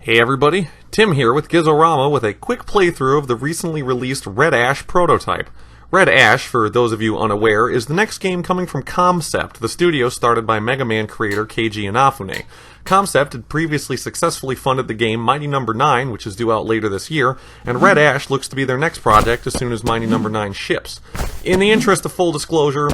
Hey everybody, Tim here with Gizorama with a quick playthrough of the recently released Red Ash prototype. Red Ash, for those of you unaware, is the next game coming from Concept, the studio started by Mega Man creator Keiji Inafune. Concept had previously successfully funded the game Mighty No. 9, which is due out later this year, and Red Ash looks to be their next project as soon as Mighty No. 9 ships. In the interest of full disclosure,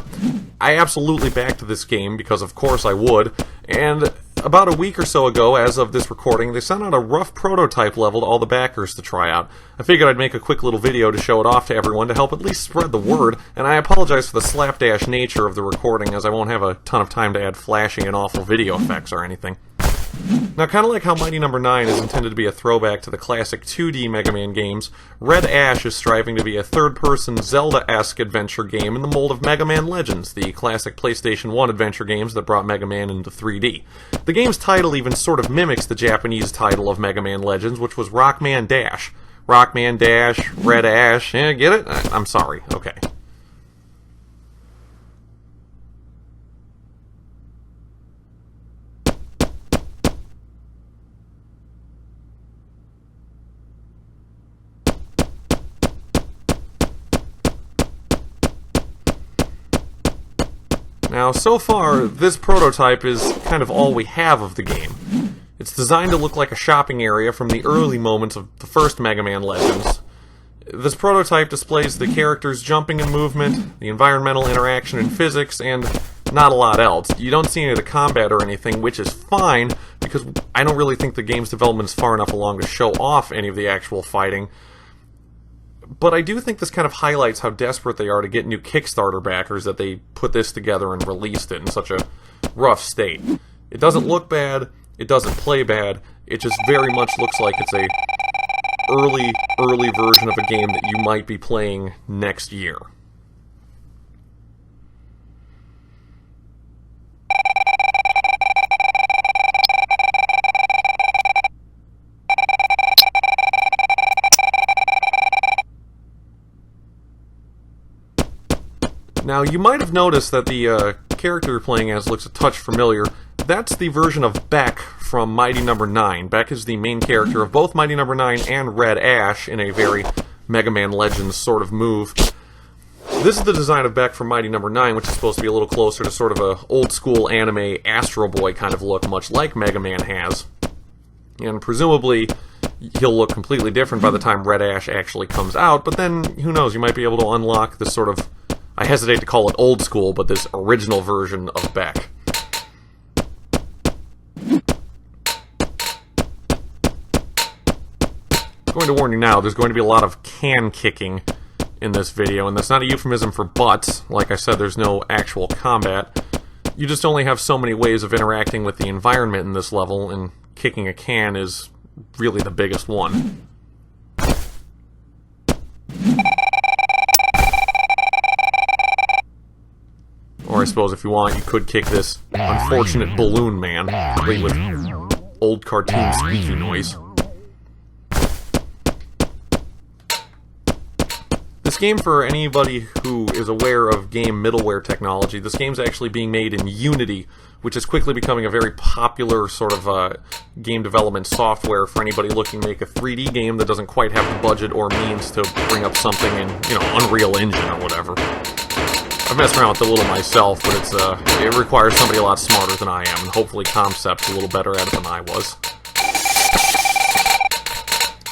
I absolutely backed this game, because of course I would, and about a week or so ago, as of this recording, they sent out a rough prototype level to all the backers to try out. I figured I'd make a quick little video to show it off to everyone to help at least spread the word, and I apologize for the slapdash nature of the recording, as I won't have a ton of time to add flashing and awful video effects or anything. Now, kind of like how Mighty No. 9 is intended to be a throwback to the classic 2D Mega Man games, Red Ash is striving to be a third-person Zelda-esque adventure game in the mold of Mega Man Legends, the classic PlayStation 1 adventure games that brought Mega Man into 3D. The game's title even sort of mimics the Japanese title of Mega Man Legends, which was Rockman Dash. Rockman Dash, Red Ash, get it? I'm sorry, okay. Now, so far, this prototype is kind of all we have of the game. It's designed to look like a shopping area from the early moments of the first Mega Man Legends. This prototype displays the characters' jumping and movement, the environmental interaction and physics, and not a lot else. You don't see any of the combat or anything, which is fine, because I don't really think the game's development is far enough along to show off any of the actual fighting. But I do think this kind of highlights how desperate they are to get new Kickstarter backers that they put this together and released it in such a rough state. It doesn't look bad, it doesn't play bad, it just very much looks like it's a early version of a game that you might be playing next year. Now, you might have noticed that the character you're playing as looks a touch familiar. That's the version of Beck from Mighty No. 9. Beck is the main character of both Mighty No. 9 and Red Ash in a very Mega Man Legends sort of move. This is the design of Beck from Mighty No. 9, which is supposed to be a little closer to sort of a old-school anime Astro Boy kind of look, much like Mega Man has. And presumably, he'll look completely different by the time Red Ash actually comes out, but then, who knows, you might be able to unlock this sort of, I hesitate to call it old school, but this original version of Beck. I'm going to warn you now, there's going to be a lot of can kicking in this video, and that's not a euphemism for butts. Like I said, there's no actual combat. You just only have so many ways of interacting with the environment in this level, and kicking a can is really the biggest one. Or I suppose if you want, you could kick this unfortunate balloon man, complete with old cartoon squeaky noise. This game, for anybody who is aware of game middleware technology, this game's actually being made in Unity, which is quickly becoming a very popular sort of game development software for anybody looking to make a 3D game that doesn't quite have the budget or means to bring up something in, Unreal Engine or whatever. I've messed around with it a little myself, but it requires somebody a lot smarter than I am, and hopefully Concept's a little better at it than I was.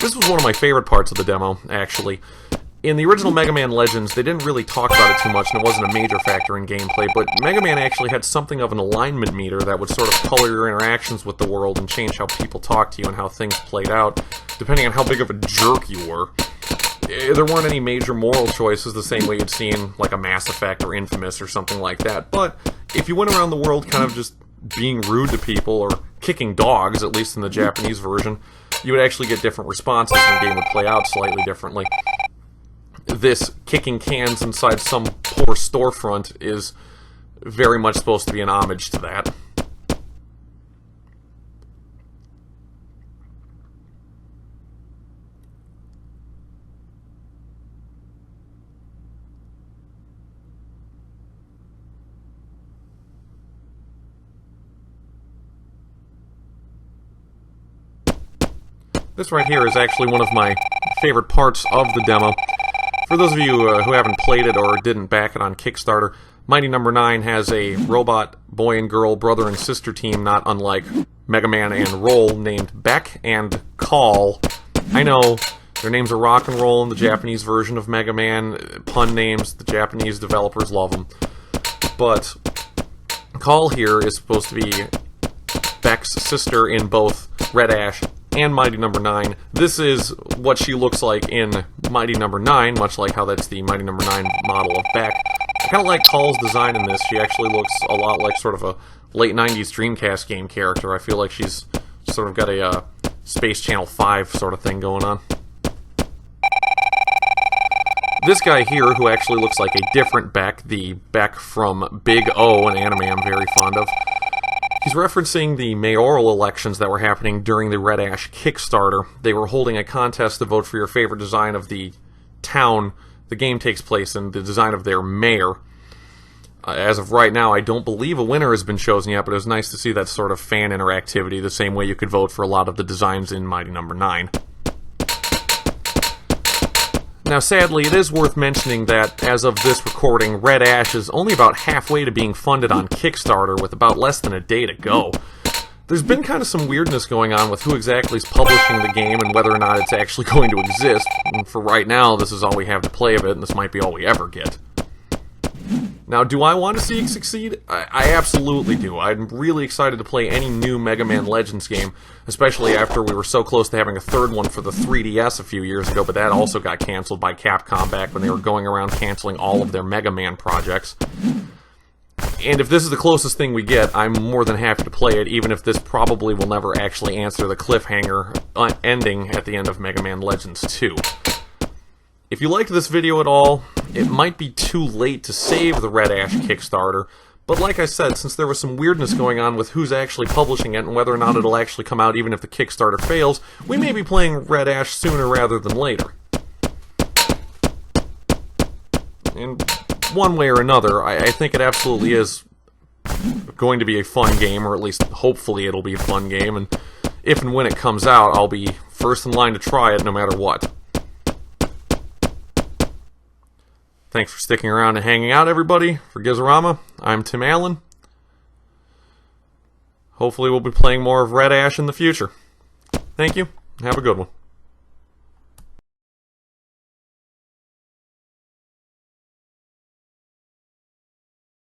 This was one of my favorite parts of the demo, actually. In the original Mega Man Legends, they didn't really talk about it too much, and it wasn't a major factor in gameplay, but Mega Man actually had something of an alignment meter that would sort of color your interactions with the world and change how people talk to you and how things played out, depending on how big of a jerk you were. There weren't any major moral choices the same way you'd see in, like, a Mass Effect or Infamous or something like that, but if you went around the world kind of just being rude to people or kicking dogs, at least in the Japanese version, you would actually get different responses and the game would play out slightly differently. This kicking cans inside some poor storefront is very much supposed to be an homage to that. This right here is actually one of my favorite parts of the demo. For those of you who haven't played it or didn't back it on Kickstarter, Mighty No. 9 has a robot boy and girl brother and sister team not unlike Mega Man and Roll named Beck and Call. I know their names are rock and roll in the Japanese version of Mega Man. Pun names, the Japanese developers love them. But Call here is supposed to be Beck's sister in both Red Ash and Mighty No. 9. This is what she looks like in Mighty No. 9, much like how that's the Mighty No. 9 model of Beck. I kind of like Call's design in this. She actually looks a lot like sort of a late 90s Dreamcast game character. I feel like she's sort of got a Space Channel 5 sort of thing going on. This guy here, who actually looks like a different Beck, the Beck from Big O, an anime I'm very fond of, he's referencing the mayoral elections that were happening during the Red Ash Kickstarter. They were holding a contest to vote for your favorite design of the town the game takes place in, the design of their mayor. As of right now, I don't believe a winner has been chosen yet, but it was nice to see that sort of fan interactivity, the same way you could vote for a lot of the designs in Mighty No. 9. Now, sadly, it is worth mentioning that, as of this recording, Red Ash is only about halfway to being funded on Kickstarter, with about less than a day to go. There's been kind of some weirdness going on with who exactly is publishing the game and whether or not it's actually going to exist. And for right now, this is all we have to play of it, and this might be all we ever get. Now, do I want to see it succeed? I absolutely do. I'm really excited to play any new Mega Man Legends game, especially after we were so close to having a third one for the 3DS a few years ago, but that also got canceled by Capcom back when they were going around canceling all of their Mega Man projects. And if this is the closest thing we get, I'm more than happy to play it, even if this probably will never actually answer the cliffhanger ending at the end of Mega Man Legends 2. If you liked this video at all, it might be too late to save the Red Ash Kickstarter, but like I said, since there was some weirdness going on with who's actually publishing it and whether or not it'll actually come out even if the Kickstarter fails, we may be playing Red Ash sooner rather than later. And one way or another, I think it absolutely is going to be a fun game, or at least hopefully it'll be a fun game, and if and when it comes out, I'll be first in line to try it no matter what. Thanks for sticking around and hanging out, everybody. For Gizorama, I'm Tim Allen. Hopefully we'll be playing more of Red Ash in the future. Thank you. Have a good one.